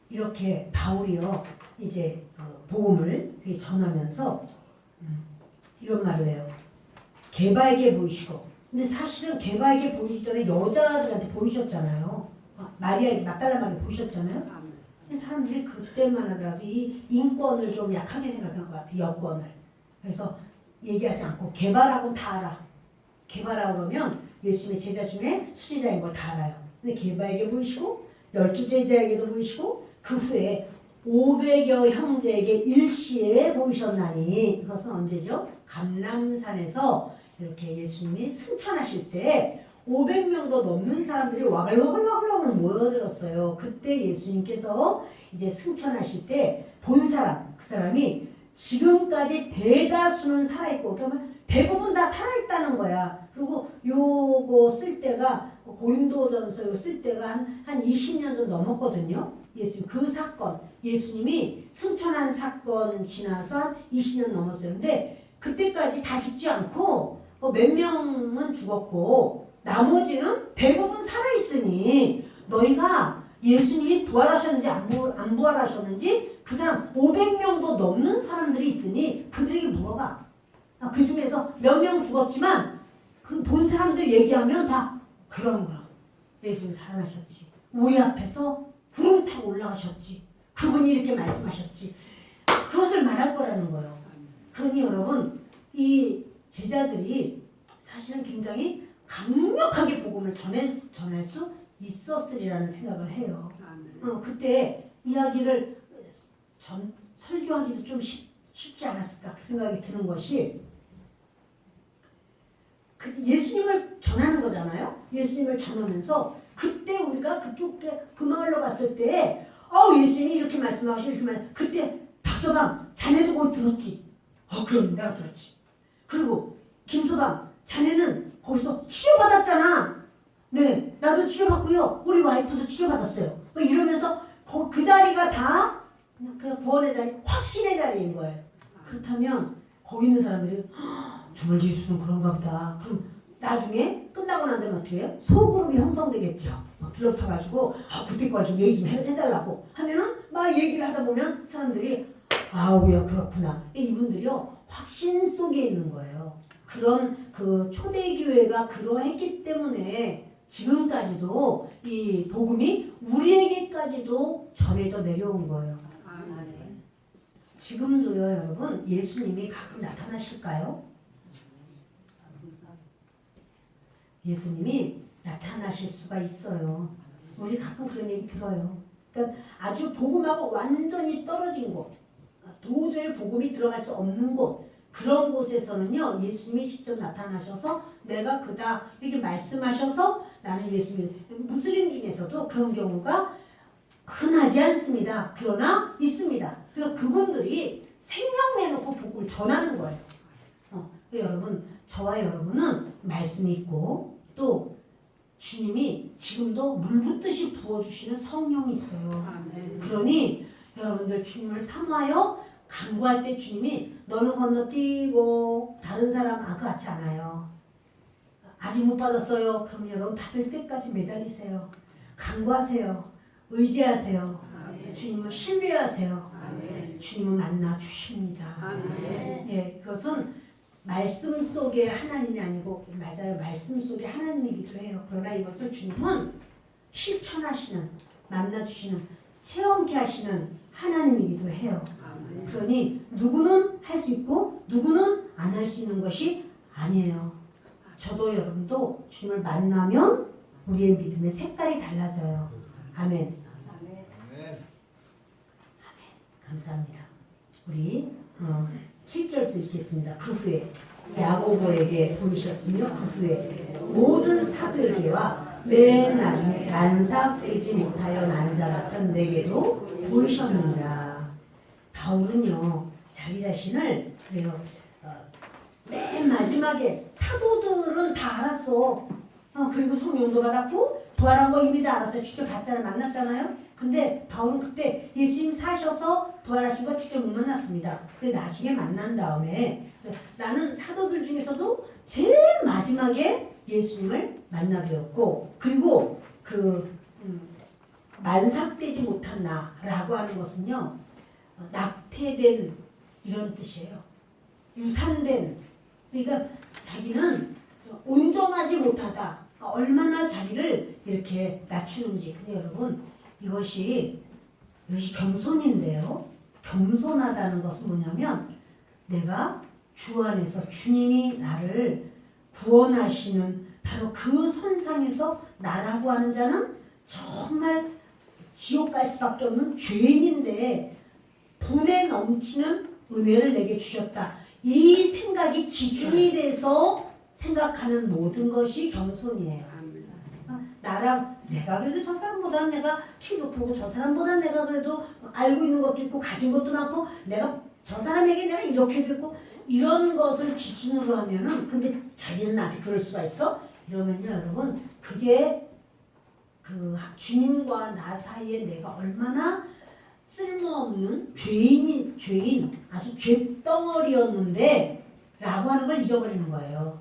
이렇게 바울이요, 이제 복음을 전하면서 이런 말을 해요. 개바에게 보이시고. 근데 사실은 개바에게 보이기 전에 여자들한테 보이셨잖아요. 마리아, 막달라 마리아 보이셨잖아요. 근데 사람들이 그때만 하더라도 이 인권을 좀 약하게 생각한 것 같아요. 여권을. 그래서 얘기하지 않고 개바라고는 다 알아. 개바라고 그러면 예수님의 제자 중에 수제자인 걸 다 알아요. 근데 개바에게 보이시고 12제자에게도 보이시고 그 후에 500여 형제에게 일시에 보이셨나니, 그것은 언제죠? 감람산에서 이렇게 예수님이 승천하실 때 500명도 넘는 사람들이 와글와글 모여들었어요. 그때 예수님께서 이제 승천하실 때 본 사람, 그 사람이 지금까지 대다수는 살아있고, 그러면 대부분 다 살아있다는 거야. 그리고 요거 쓸 때가 고린도전서 쓸 때가 한 20년 좀 넘었거든요. 예수님 그 사건, 예수님이 승천한 사건 지나서 한 20년 넘었어요. 근데 그때까지 다 죽지 않고 몇 명은 죽었고 나머지는 대부분 살아있으니 너희가 예수님이 부활하셨는지 안 부활하셨는지 그 사람 500명도 넘는 사람들이 있으니 그들에게 물어봐. 그 중에서 몇 명 죽었지만 그 본 사람들 얘기하면 다 그런 거야. 예수님 살아나셨지. 우리 앞에서 구름 타고 올라가셨지. 그분이 이렇게 말씀하셨지. 그것을 말할 거라는 거예요. 그러니 여러분 이 제자들이 사실은 굉장히 강력하게 복음을 전할 수 있었으리라는 생각을 해요. 그때 이야기를 설교하기도 좀 쉽지 않았을까 그 생각이 드는 것이 예수님을 전하는 거잖아요. 예수님을 전하면서 그때 우리가 그쪽에 그 마을로 갔을 때 예수님이 이렇게 말씀하시고 그때 박서방 자네도 거기 들었지? 그럼 내가 들었지. 그리고 김서방 자네는 거기서 치료받았잖아. 네, 나도 치료받고요. 우리 와이프도 치료받았어요. 이러면서 그 자리가 다 그냥 구원의 자리, 확신의 자리인 거예요. 그렇다면 거기 있는 사람들이 정말 예수는 그런가 보다. 그럼 나중에 끝나고 난 다음에 어떻게 해요? 소그룹이 형성되겠죠. 들러붙어가지고 그때까지 얘기 좀 해달라고 하면은 막 얘기를 하다 보면 사람들이 야 그렇구나. 이분들이요 확신 속에 있는 거예요. 그런 그 초대교회가 그러했기 때문에 지금까지도 이 복음이 우리에게까지도 전해져 내려온 거예요. 지금도요 여러분 예수님이 가끔 나타나실까요? 예수님이 나타나실 수가 있어요. 우리 가끔 그런 얘기 들어요. 그러니까 아주 복음하고 완전히 떨어진 곳, 도저히 복음이 들어갈 수 없는 곳, 그런 곳에서는요 예수님이 직접 나타나셔서 내가 그다 이렇게 말씀하셔서 나는 예수님. 무슬림 중에서도 그런 경우가 흔하지 않습니다. 그러나 있습니다. 그래서 그분들이 생명 내놓고 복음을 전하는 거예요. 여러분 저와 여러분은 말씀이 있고 또 주님이 지금도 물 붓듯이 부어주시는 성령이 있어요. 그러니 여러분들 주님을 사모하여 간구할 때 주님이 너는 건너뛰고 다른 사람 그거 같지 않아요. 아직 못 받았어요. 그럼 여러분 받을 때까지 매달리세요. 간구하세요. 의지하세요. 주님을 신뢰하세요. 주님은 만나 주십니다. 예, 그것은 말씀 속에 하나님이 아니고 맞아요. 말씀 속에 하나님이기도 해요. 그러나 이것을 주님은 실천하시는, 만나주시는, 체험케 하시는 하나님이기도 해요. 그러니 누구는 할 수 있고 누구는 안 할 수 있는 것이 아니에요. 저도 여러분도 주님을 만나면 우리의 믿음의 색깔이 달라져요. 아멘. 감사합니다. 우리 7절도 읽겠습니다. 그 후에 야고보에게 보이셨으며 그 후에 모든 사도에게와 맨 난삭되지 못하여 난 자 같은 내게도 보이셨느니라. 바울은요 자기 자신을 그래요. 맨 마지막에 사도들은 다 알았어. 그리고 성령도 받았고 부활한 거 이미 다 알았어요. 직접 봤잖아요. 만났잖아요. 근데 바울은 그때 예수님 사셔서 부활하신 거 직접 못 만났습니다. 근데 나중에 만난 다음에 나는 사도들 중에서도 제일 마지막에 예수님을 만나 뵈었고 그리고 만삭되지 못한 나라고 하는 것은요 낙태된 이런 뜻이에요. 유산된. 그러니까 자기는 온전하지 못하다. 얼마나 자기를 이렇게 낮추는지. 근데 여러분 이것이 겸손인데요. 겸손하다는 것은 뭐냐면 내가 주 안에서 주님이 나를 구원하시는 바로 그 선상에서 나라고 하는 자는 정말 지옥 갈 수밖에 없는 죄인인데 분에 넘치는 은혜를 내게 주셨다. 이 생각이 기준이 돼서 생각하는 모든 것이 겸손이에요. 나랑 내가 그래도 저 사람보다 내가 키도 크고 저 사람보다 내가 그래도 알고 있는 것도 있고 가진 것도 많고 내가 저 사람에게 내가 이렇게도 있고 이런 것을 기준으로 하면은 근데 자기는 나한테 그럴 수가 있어? 이러면요 여러분 그게 그 주님과 나 사이에 내가 얼마나 쓸모없는 죄인 아주 죄덩어리였는데 라고 하는 걸 잊어버리는 거예요.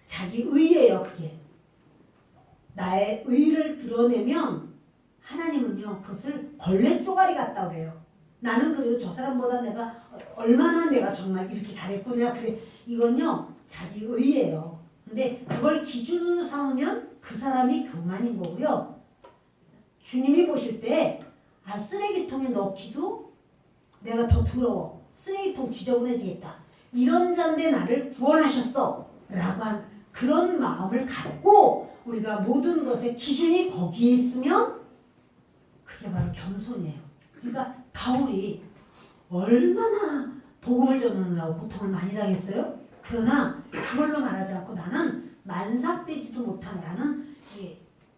자기 의예요 그게. 나의 의를 드러내면 하나님은요 그것을 걸레 쪼가리 같다 그래요. 나는 그래도 저 사람보다 내가 얼마나 내가 정말 이렇게 잘했구나 그래 이건요 자기 의예요. 근데 그걸 기준으로 삼으면 그 사람이 교만인 거고요. 주님이 보실 때 쓰레기통에 넣기도 내가 더 더러워. 쓰레기통 지저분해지겠다. 이런 자인데 나를 구원하셨어. 라고 한 그런 마음을 갖고 우리가 모든 것의 기준이 거기에 있으면 그게 바로 겸손이에요. 그러니까 바울이 얼마나 복음을 전하느라고 고통을 많이 당했어요. 그러나 그걸로 말하지 않고 나는 만삭되지도 못한 나는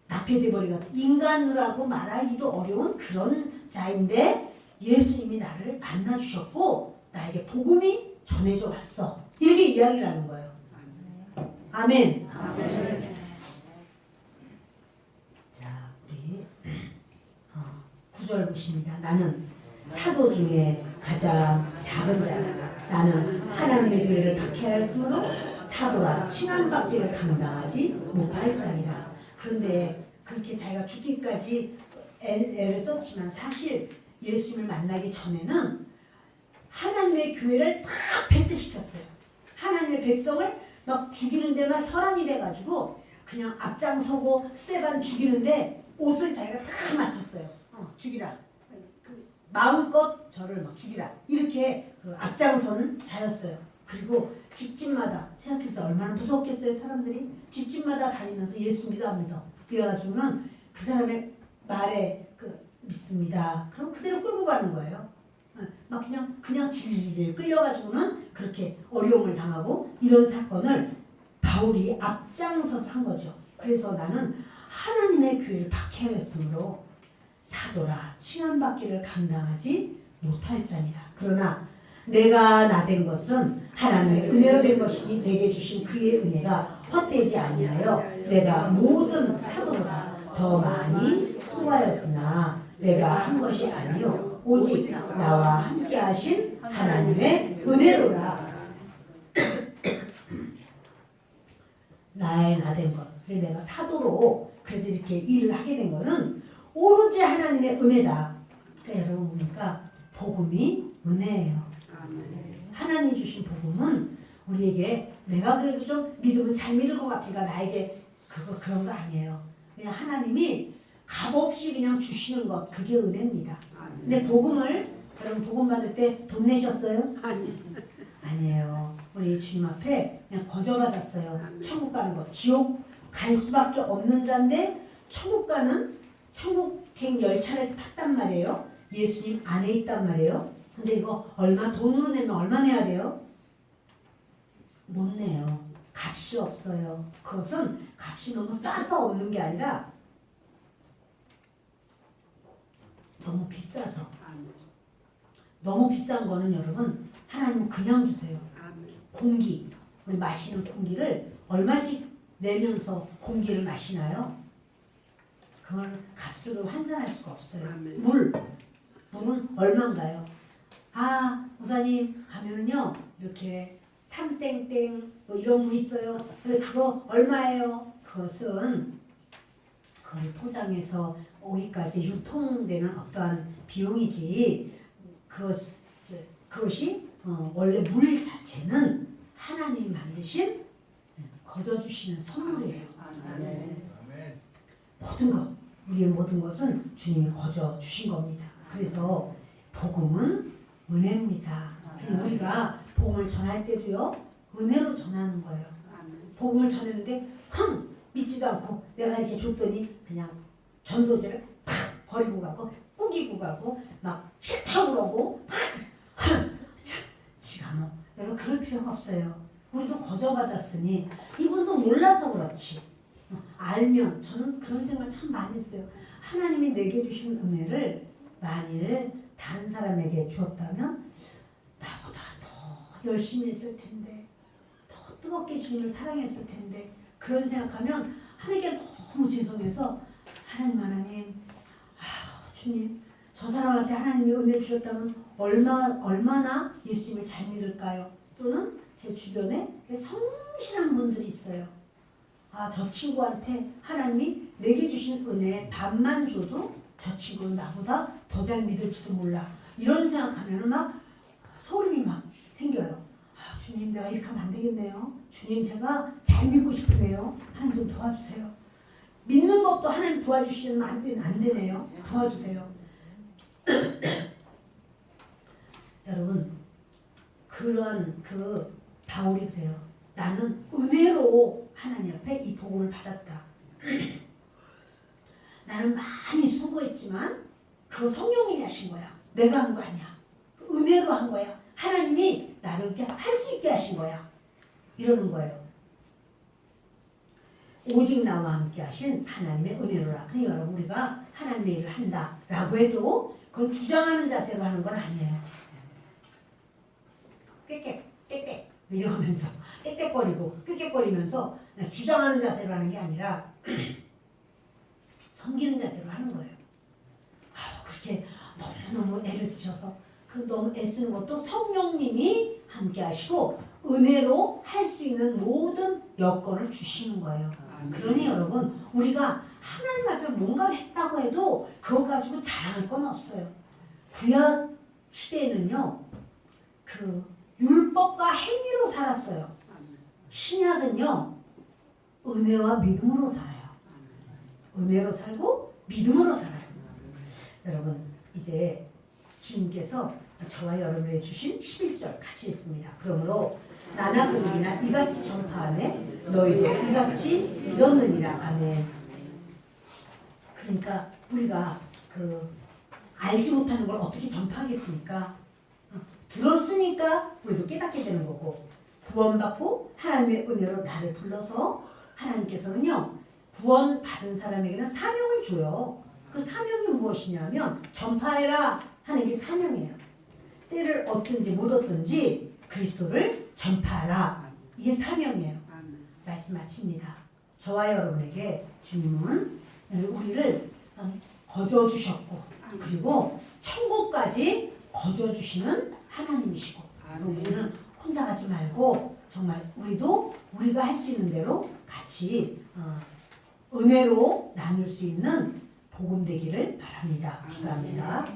낙태돼버리가 인간이라고 말하기도 어려운 그런 자인데 예수님이 나를 만나주셨고 나에게 복음이 전해져 왔어. 이렇게 이야기를 하는 거예요. 아멘. 아멘. 자, 우리 9절 보십니다. 나는 사도 중에 가장 작은 자라. 나는 하나님의 교회를 박해하였으므로 사도라 칭함받기를 감당하지 못할 자니라. 그런데 그렇게 자기가 죽기까지 애를 썼지만 사실 예수님을 만나기 전에는 하나님의 교회를 다 폐쇄시켰어요. 하나님의 백성을 막 죽이는데 막 혈안이 돼가지고 그냥 앞장서고 스데반 죽이는데 옷을 자기가 다 맡았어요. 죽이라. 마음껏 저를 막 죽이라. 이렇게 앞장서는 자였어요. 그리고 집집마다 생각해서 얼마나 무섭겠어요. 사람들이 집집마다 다니면서 예수 믿어 안 믿어. 그래가지고는 그 사람의 말에 믿습니다. 그럼 그대로 끌고 가는 거예요. 막 그냥 질질 끌려가지고는 그렇게 어려움을 당하고 이런 사건을 바울이 앞장서서 한 거죠. 그래서 나는 하나님의 교회를 박해하였으므로 사도라 칭함받기를 감당하지 못할 자니라. 그러나 내가 나된 것은 하나님의 은혜로 된 것이니 내게 주신 그의 은혜가 헛되지 아니하여 내가 모든 사도보다 더 많이 수고하였으나 내가 한 것이 아니요 오직 나와 함께 하신 하나님의 은혜로라. 나의 나된 것. 그래서 내가 사도로 그래도 이렇게 일을 하게 된 거는 오로지 하나님의 은혜다. 그러니까 여러분 보니까 복음이 은혜예요. 하나님이 주신 복음은 우리에게 내가 그래도 좀 믿으면 잘 믿을 것 같으니까 나에게 그런 거 아니에요. 그냥 하나님이 값없이 그냥 주시는 것 그게 은혜입니다. 근데 복음을 여러분 복음 받을 때 돈 내셨어요? 아니에요. 우리 주님 앞에 그냥 거저받았어요. 천국 가는 거. 지옥 갈 수밖에 없는 자인데 천국 가는 천국행 열차를 탔단 말이에요. 예수님 안에 있단 말이에요. 근데 이거 얼마 돈으로 내면 얼마 내야 돼요? 못 내요. 값이 없어요. 그것은 값이 너무 싸서 없는 게 아니라 너무 비싸서. 너무 비싼 거는 여러분 하나님 그냥 주세요. 공기, 우리 마시는 공기를 얼마씩 내면서 공기를 마시나요? 그걸 값으로 환산할 수가 없어요. 물은 얼마인가요? 목사님 가면은요 이렇게 삼땡땡 뭐 이런 물 있어요. 근데 그거 얼마예요? 그것은 그걸 포장해서 오기까지 유통되는 어떠한 비용이지 그것이 원래 물 자체는 하나님이 만드신 거저 주시는 선물이에요. 모든 것, 우리의 모든 것은 주님이 거저 주신 겁니다. 그래서 복음은 은혜입니다. 우리가 복음을 전할 때도요 은혜로 전하는 거예요. 복음을 전했는데 믿지도 않고 내가 이렇게 줬더니 그냥 전도제를 팍 버리고 가고 꾸기고 가고 막 싫다고 그러고 지가 뭐 여러분 그럴 필요가 없어요. 우리도 거저받았으니 이분도 몰라서 그렇지 알면 저는 그런 생각 참 많이 했어요. 하나님이 내게 주신 은혜를 만일 다른 사람에게 주었다면 나보다 더 열심히 했을 텐데 더 뜨겁게 주님을 사랑했을 텐데 그런 생각하면 하나님께 너무 죄송해서 하나님 주님 저 사람한테 하나님이 은혜 주셨다면 얼마나 예수님을 잘 믿을까요? 또는 제 주변에 성실한 분들이 있어요. 저 친구한테 하나님이 내게 주신 은혜 반만 줘도 저 친구는 나보다 더 잘 믿을지도 몰라. 이런 생각하면 막 소름이 막 생겨요. 주님 내가 이렇게 하면 안 되겠네요. 주님 제가 잘 믿고 싶으네요. 하나님 좀 도와주세요. 믿는 것도 하나님 도와주시면 안 되네요. 도와주세요. 여러분 그런 바울이 그래요. 나는 은혜로 하나님 앞에 이 복음을 받았다. 나는 많이 수고했지만 그거 성령님이 하신 거야. 내가 한 거 아니야. 은혜로 한 거야. 하나님이 나를 이렇게 할 수 있게 하신 거야. 이러는 거예요. 오직 나와 함께 하신 하나님의 은혜로라. 그러니까 여러분 우리가 하나님의 일을 한다라고 해도 그건 주장하는 자세로 하는 건 아니에요. 꽥꽥 이러면서 꽥꽥거리면서 주장하는 자세로 하는 게 아니라 섬기는 자세로 하는 거예요. 그렇게 너무 애를 쓰셔서 너무 애쓰는 것도 성령님이 함께 하시고 은혜로 할 수 있는 모든 여건을 주시는 거예요. 그러니 여러분 우리가 하나님 앞에 뭔가를 했다고 해도 그거 가지고 자랑할 건 없어요. 구약 시대에는요 율법과 행위로 살았어요. 신약은요 은혜와 믿음으로 살아요. 은혜로 살고 믿음으로 살아요. 여러분 이제 주님께서 저와 여러분에게 주신 11절 같이 읽습니다. 그러므로 나나 그들이나 이같이 전파하매 너희도 이같이 믿었느니라. 아멘. 그러니까 우리가 알지 못하는 걸 어떻게 전파하겠습니까? 들었으니까 우리도 깨닫게 되는 거고 구원받고 하나님의 은혜로 나를 불러서 하나님께서는요 구원받은 사람에게는 사명을 줘요. 그 사명이 무엇이냐면 전파해라 하는 게 사명이에요. 때를 얻든지 못 얻든지 그리스도를 전파하라. 이게 사명이에요. 말씀 마칩니다. 저와 여러분에게 주님은 우리를 거저주셨고 그리고 천국까지 거저주시는 하나님이시고 우리는 혼자 가지 말고 정말 우리도 우리가 할 수 있는 대로 같이 은혜로 나눌 수 있는 복음 되기를 바랍니다. 기도합니다.